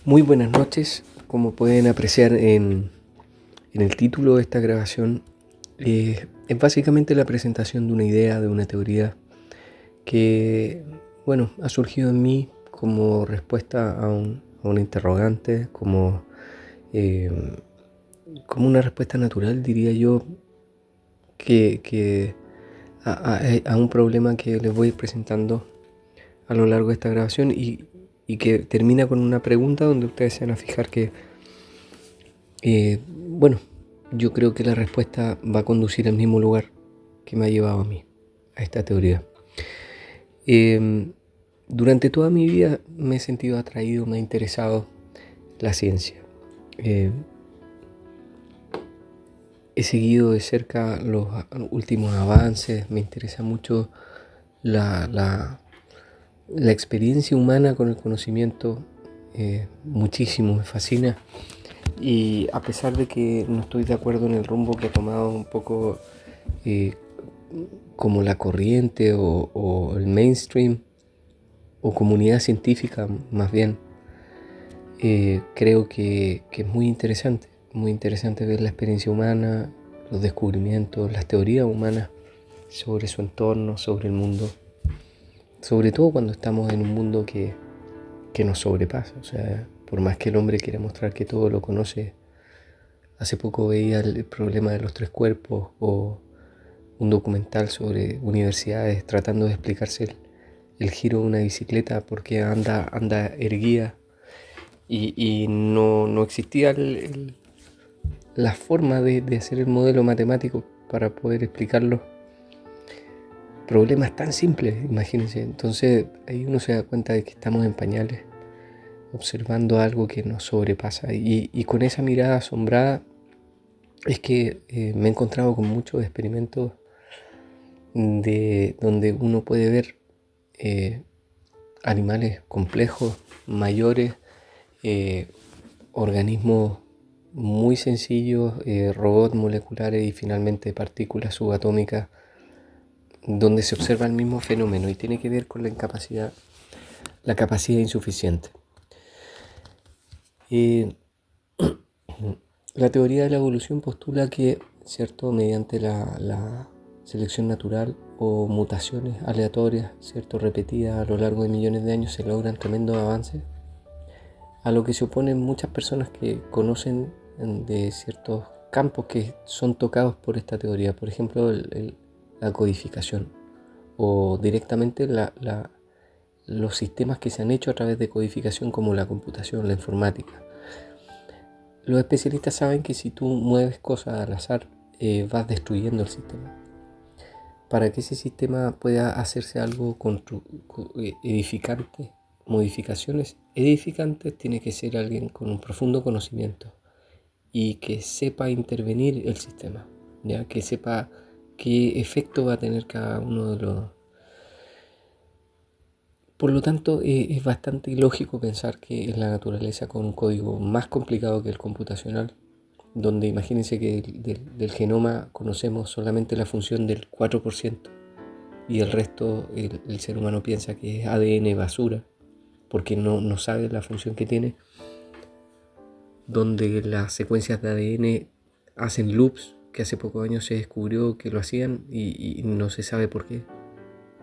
Muy buenas noches. Como pueden apreciar en el título de esta grabación, es básicamente la presentación de una idea, de una teoría que, bueno, ha surgido en mí como respuesta a un interrogante, eh, como una respuesta natural, diría yo, que a un problema que les voy presentando a lo largo de esta grabación y que termina con una pregunta donde ustedes se van a fijar que, bueno, yo creo que la respuesta va a conducir al mismo lugar que me ha llevado a mí, a esta teoría. Durante toda mi vida me he sentido atraído, me ha interesado la ciencia. He seguido de cerca los últimos avances, me interesa mucho la experiencia humana con el conocimiento, muchísimo, me fascina. Y a pesar de que no estoy de acuerdo en el rumbo que ha tomado un poco como la corriente o el mainstream o comunidad científica más bien, creo que es muy interesante ver la experiencia humana, los descubrimientos, las teorías humanas sobre su entorno, sobre el mundo, sobre todo cuando estamos en un mundo que nos sobrepasa. O sea, por más que el hombre quiera mostrar que todo lo conoce, hace poco veía el problema de los tres cuerpos o un documental sobre universidades tratando de explicarse el giro de una bicicleta porque anda erguida y no existía la forma de hacer el modelo matemático para poder explicarlo. Problemas tan simples, imagínense. Entonces ahí uno se da cuenta de que estamos en pañales, observando algo que nos sobrepasa. Y con esa mirada asombrada es que me he encontrado con muchos experimentos donde uno puede ver animales complejos, mayores, organismos muy sencillos, robots moleculares y finalmente partículas subatómicas, donde se observa el mismo fenómeno y tiene que ver con la capacidad insuficiente. La teoría de la evolución postula que, ¿cierto?, mediante la selección natural o mutaciones aleatorias, ¿cierto?, repetidas a lo largo de millones de años, se logran tremendos avances, a lo que se oponen muchas personas que conocen de ciertos campos que son tocados por esta teoría. Por ejemplo, la codificación o directamente los sistemas que se han hecho a través de codificación, como la computación, la informática. Los especialistas saben que si tú mueves cosas al azar, vas destruyendo el sistema. Para que ese sistema pueda hacerse algo edificante, modificaciones edificantes, tiene que ser alguien con un profundo conocimiento y que sepa intervenir el sistema, ¿ya? Que sepa qué efecto va a tener cada uno de los... Por lo tanto, es bastante ilógico pensar que en la naturaleza, con un código más complicado que el computacional, donde imagínense que del genoma conocemos solamente la función del 4% y el resto el ser humano piensa que es ADN basura porque no sabe la función que tiene, donde las secuencias de ADN hacen loops, que hace pocos años se descubrió que lo hacían y no se sabe por qué,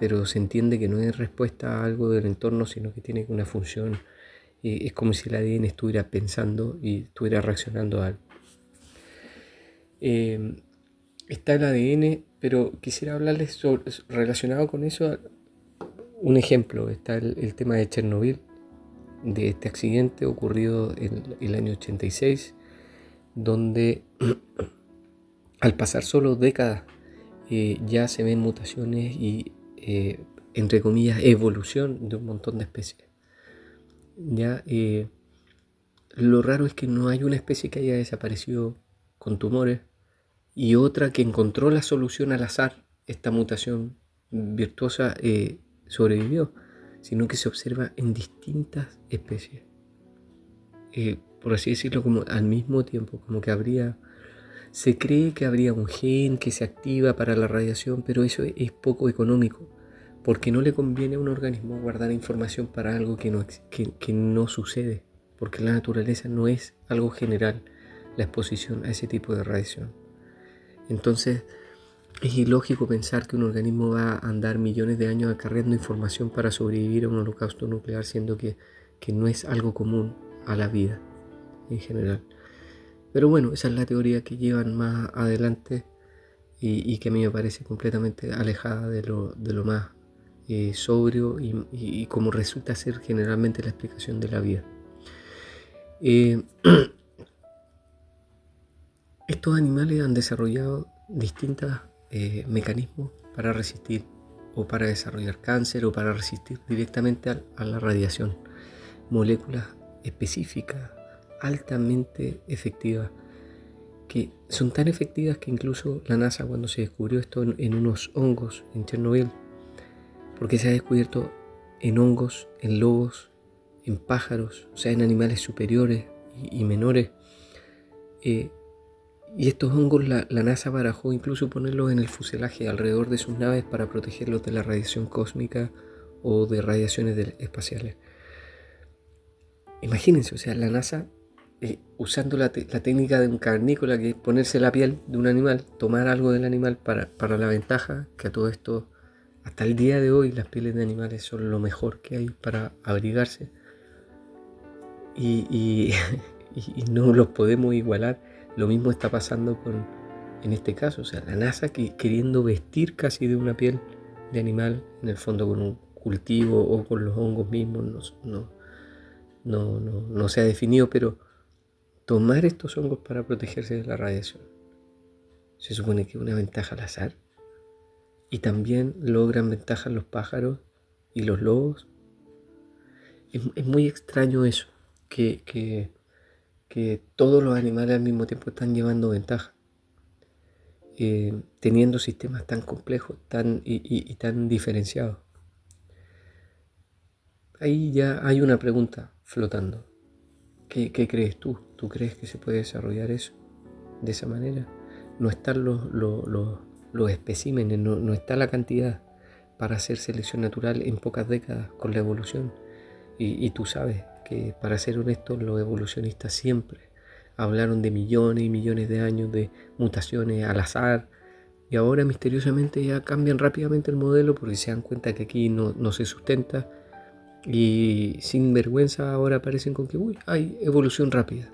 pero se entiende que no es respuesta a algo del entorno, sino que tiene una función. Es como si el ADN estuviera pensando y estuviera reaccionando a algo. Está el ADN, pero quisiera hablarles relacionado con eso, un ejemplo. Está el tema de Chernobyl, de este accidente ocurrido en el año 86, donde al pasar solo décadas ya se ven mutaciones y entre comillas evolución de un montón de especies. Ya lo raro es que no hay una especie que haya desaparecido con tumores y otra que encontró la solución al azar. Esta mutación virtuosa sobrevivió, sino que se observa en distintas especies, por así decirlo, como al mismo tiempo, como que se cree que habría un gen que se activa para la radiación, pero eso es poco económico, porque no le conviene a un organismo guardar información para algo que no sucede, porque la naturaleza no es algo general la exposición a ese tipo de radiación. Entonces es ilógico pensar que un organismo va a andar millones de años acarreando información para sobrevivir a un holocausto nuclear, siendo que no es algo común a la vida en general. Pero bueno, esa es la teoría que llevan más adelante y que a mí me parece completamente alejada de lo más sobrio y como resulta ser generalmente la explicación de la vida. Estos animales han desarrollado distintos mecanismos para resistir o para desarrollar cáncer o para resistir directamente a la radiación. Moléculas específicas, altamente efectivas, que son tan efectivas que incluso la NASA, cuando se descubrió esto en unos hongos en Chernobyl, porque se ha descubierto en hongos, en lobos, en pájaros, o sea, en animales superiores y menores, y estos hongos la NASA barajó incluso ponerlos en el fuselaje alrededor de sus naves para protegerlos de la radiación cósmica o de radiaciones espaciales. Imagínense, o sea, la NASA usando la técnica de un cavernícola, que es ponerse la piel de un animal, tomar algo del animal para la ventaja, que a todo esto, hasta el día de hoy, las pieles de animales son lo mejor que hay para abrigarse y no los podemos igualar. Lo mismo está pasando en este caso, o sea, la NASA queriendo vestir casi de una piel de animal, en el fondo con un cultivo o con los hongos mismos, no se ha definido, pero tomar estos hongos para protegerse de la radiación se supone que es una ventaja al azar, y también logran ventajas los pájaros y los lobos. Es muy extraño eso, que todos los animales al mismo tiempo están llevando ventaja, teniendo sistemas tan complejos y tan diferenciados. Ahí ya hay una pregunta flotando. ¿Qué crees tú? ¿Tú crees que se puede desarrollar eso de esa manera? No están los especímenes, no está la cantidad para hacer selección natural en pocas décadas con la evolución. Y tú sabes que, para ser honestos, los evolucionistas siempre hablaron de millones y millones de años de mutaciones al azar, y ahora misteriosamente ya cambian rápidamente el modelo porque se dan cuenta que aquí no se sustenta, y sin vergüenza ahora aparecen con que hay evolución rápida.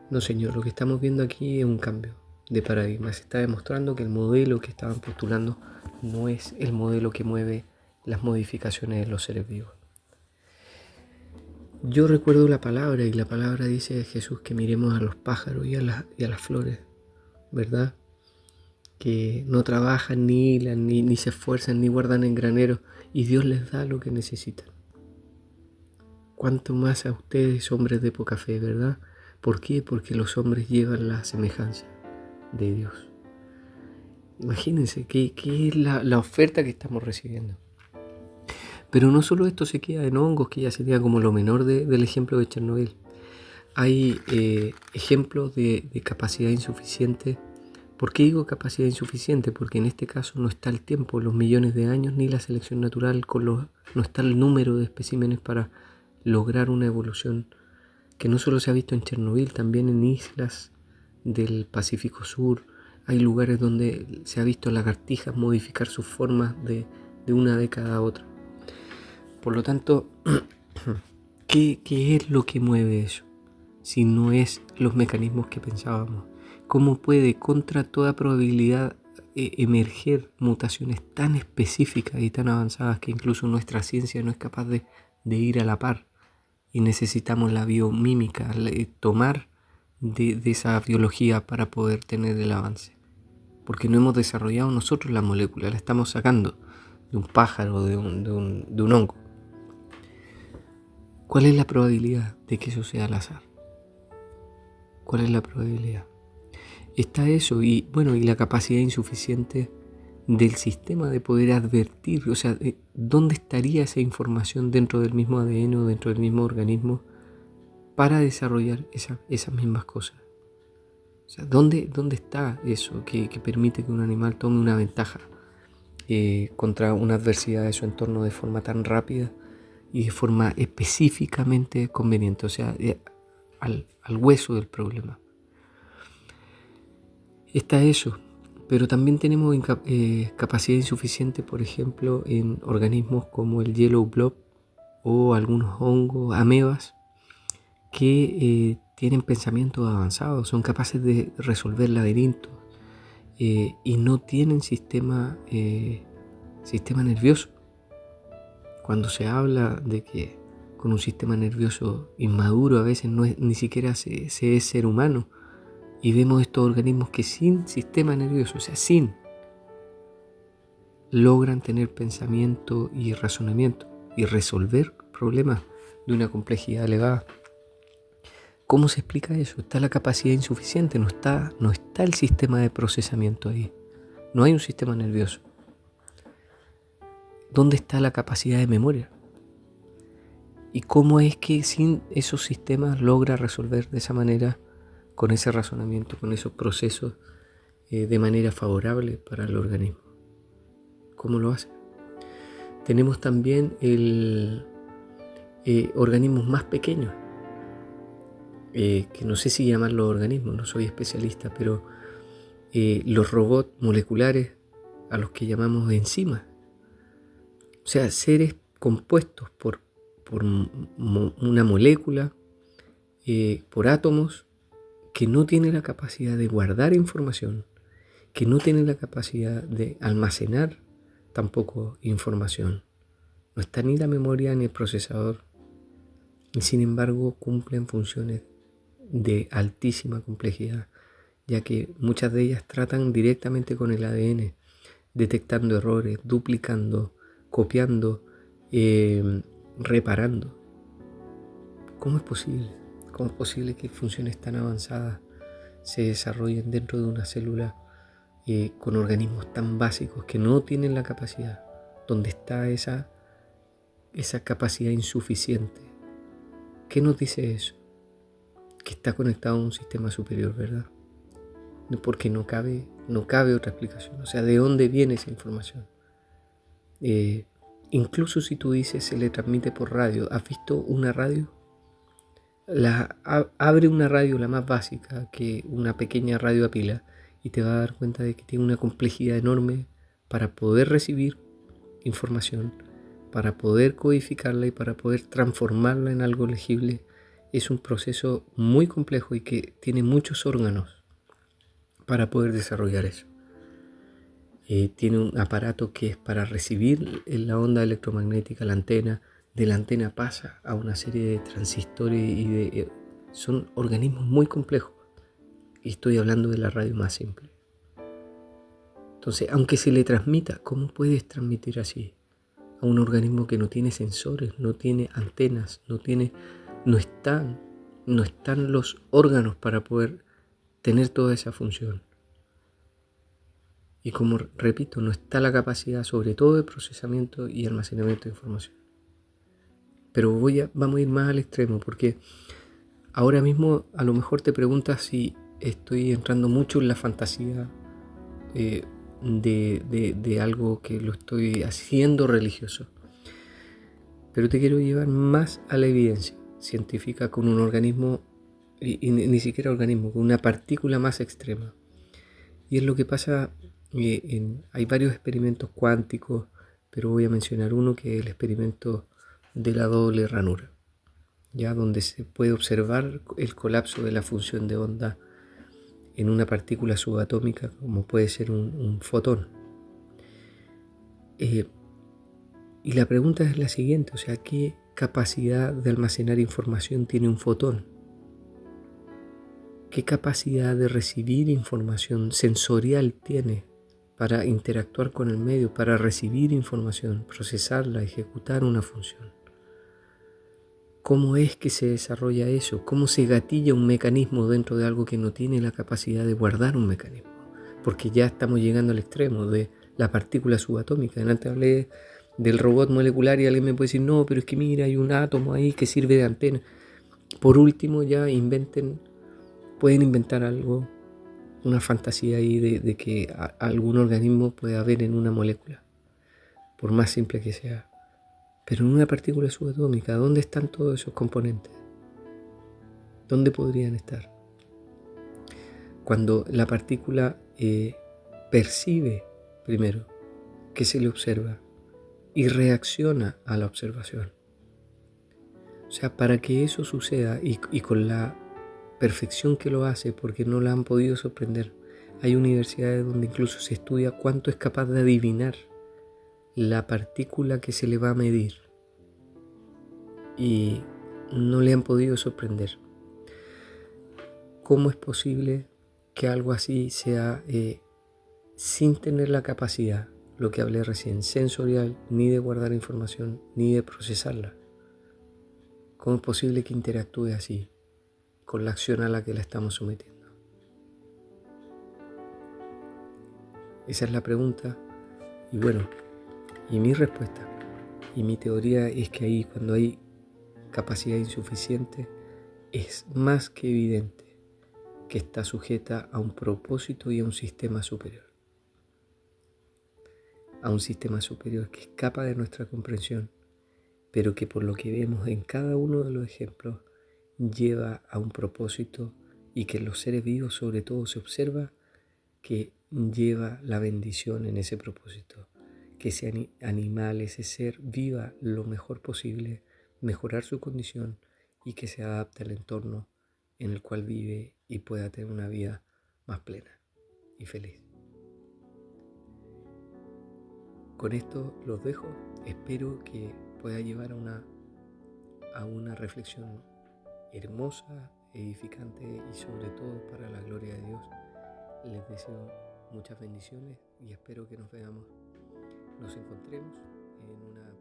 No, señor, lo que estamos viendo aquí es un cambio de paradigma. Se está demostrando que el modelo que estaban postulando no es el modelo que mueve las modificaciones de los seres vivos. Yo recuerdo la palabra, y la palabra dice de Jesús que miremos a los pájaros y a las flores, ¿verdad? Que no trabajan, ni hilan, ni se esfuerzan, ni guardan en graneros, y Dios les da lo que necesitan. Cuanto más a ustedes, hombres de poca fe, ¿verdad? ¿Por qué? Porque los hombres llevan la semejanza de Dios. Imagínense qué es la oferta que estamos recibiendo. Pero no solo esto se queda en hongos, que ya sería como lo menor del ejemplo de Chernobyl. Hay ejemplos de capacidad insuficiente. ¿Por qué digo capacidad insuficiente? Porque en este caso no está el tiempo, los millones de años, ni la selección natural, no está el número de especímenes para lograr una evolución que no solo se ha visto en Chernobyl, también en islas del Pacífico Sur. Hay lugares donde se ha visto lagartijas modificar sus formas de una década a otra. Por lo tanto, ¿qué es lo que mueve eso? Si no es los mecanismos que pensábamos. ¿Cómo puede, contra toda probabilidad, emerger mutaciones tan específicas y tan avanzadas que incluso nuestra ciencia no es capaz de ir a la par? Y necesitamos la biomímica, tomar de esa biología para poder tener el avance. Porque no hemos desarrollado nosotros la molécula, la estamos sacando de un pájaro, de un hongo. ¿Cuál es la probabilidad de que eso sea al azar? ¿Cuál es la probabilidad? Está eso, y la capacidad insuficiente del sistema de poder advertir, o sea, ¿dónde estaría esa información dentro del mismo ADN o dentro del mismo organismo para desarrollar esas mismas cosas? O sea, ¿dónde está eso que permite que un animal tome una ventaja contra una adversidad de su entorno de forma tan rápida y de forma específicamente conveniente, o sea, al hueso del problema. Está eso, pero también tenemos capacidad insuficiente, por ejemplo, en organismos como el yellow blob o algunos hongos, amebas, que tienen pensamientos avanzados, son capaces de resolver laberintos y no tienen sistema nervioso. Cuando se habla de que con un sistema nervioso inmaduro a veces ni siquiera se es ser humano, y vemos estos organismos que sin sistema nervioso, o sea, logran tener pensamiento y razonamiento y resolver problemas de una complejidad elevada. ¿Cómo se explica eso? Está la capacidad insuficiente, no está el sistema de procesamiento ahí. No hay un sistema nervioso. ¿Dónde está la capacidad de memoria? ¿Y cómo es que sin esos sistemas logra resolver de esa manera, con ese razonamiento, con esos procesos, de manera favorable para el organismo? ¿Cómo lo hace? Tenemos también organismos más pequeños, que no sé si llamarlos organismos, no soy especialista, pero los robots moleculares a los que llamamos enzimas. O sea, seres compuestos por una molécula, por átomos, que no tienen la capacidad de guardar información, que no tienen la capacidad de almacenar tampoco información. No está ni la memoria ni el procesador, y sin embargo cumplen funciones de altísima complejidad, ya que muchas de ellas tratan directamente con el ADN, detectando errores, duplicando, copiando, reparando. ¿Cómo es posible? ¿Cómo es posible que funciones tan avanzadas se desarrollen dentro de una célula con organismos tan básicos que no tienen la capacidad? ¿Dónde está esa capacidad insuficiente? ¿Qué nos dice eso? Que está conectado a un sistema superior, ¿verdad? Porque no cabe otra explicación. O sea, ¿de dónde viene esa información? Incluso si tú dices se le transmite por radio, ¿has visto una radio? Abre una radio, la más básica, que una pequeña radio a pila, y te vas a dar cuenta de que tiene una complejidad enorme para poder recibir información, para poder codificarla y para poder transformarla en algo legible. Es un proceso muy complejo y que tiene muchos órganos para poder desarrollar eso. Tiene un aparato que es para recibir la onda electromagnética, la antena. De la antena pasa a una serie de transistores y son organismos muy complejos. Y estoy hablando de la radio más simple. Entonces, aunque se le transmita, ¿cómo puedes transmitir así a un organismo que no tiene sensores, no tiene antenas, no están los órganos para poder tener toda esa función? Y como repito, no está la capacidad sobre todo de procesamiento y almacenamiento de información. Pero vamos a ir más al extremo, porque ahora mismo a lo mejor te preguntas si estoy entrando mucho en la fantasía de algo que lo estoy haciendo religioso. Pero te quiero llevar más a la evidencia científica con un organismo, y ni siquiera organismo, con una partícula más extrema. Y es lo que pasa, hay varios experimentos cuánticos, pero voy a mencionar uno que es el experimento de la doble ranura, ya donde se puede observar el colapso de la función de onda en una partícula subatómica como puede ser un fotón. Y la pregunta es la siguiente, o sea, ¿qué capacidad de almacenar información tiene un fotón? ¿Qué capacidad de recibir información sensorial tiene para interactuar con el medio, para recibir información, procesarla, ejecutar una función? ¿Cómo es que se desarrolla eso? ¿Cómo se gatilla un mecanismo dentro de algo que no tiene la capacidad de guardar un mecanismo? Porque ya estamos llegando al extremo de la partícula subatómica. Antes hablé del robot molecular y alguien me puede decir, no, pero es que mira, hay un átomo ahí que sirve de antena. Por último, ya pueden inventar algo, una fantasía ahí de que algún organismo puede haber en una molécula, por más simple que sea. Pero en una partícula subatómica, ¿dónde están todos esos componentes? ¿Dónde podrían estar? Cuando la partícula percibe primero que se le observa y reacciona a la observación. O sea, para que eso suceda y con la perfección que lo hace, porque no la han podido sorprender. Hay universidades donde incluso se estudia cuánto es capaz de adivinar la partícula que se le va a medir y no le han podido sorprender. ¿Cómo es posible que algo así sea sin tener la capacidad, lo que hablé recién, sensorial, ni de guardar información, ni de procesarla? ¿Cómo es posible que interactúe así con la acción a la que la estamos sometiendo? Esa es la pregunta. Y bueno, y mi respuesta y mi teoría es que ahí, cuando hay capacidad insuficiente, es más que evidente que está sujeta a un propósito y a un sistema superior. A un sistema superior que escapa de nuestra comprensión, pero que por lo que vemos en cada uno de los ejemplos lleva a un propósito y que en los seres vivos sobre todo se observa que lleva la bendición en ese propósito. Que ese animal, ese ser, viva lo mejor posible, mejorar su condición y que se adapte al entorno en el cual vive y pueda tener una vida más plena y feliz. Con esto los dejo. Espero que pueda llevar a una reflexión hermosa, edificante y sobre todo para la gloria de Dios. Les deseo muchas bendiciones y espero que nos encontremos en una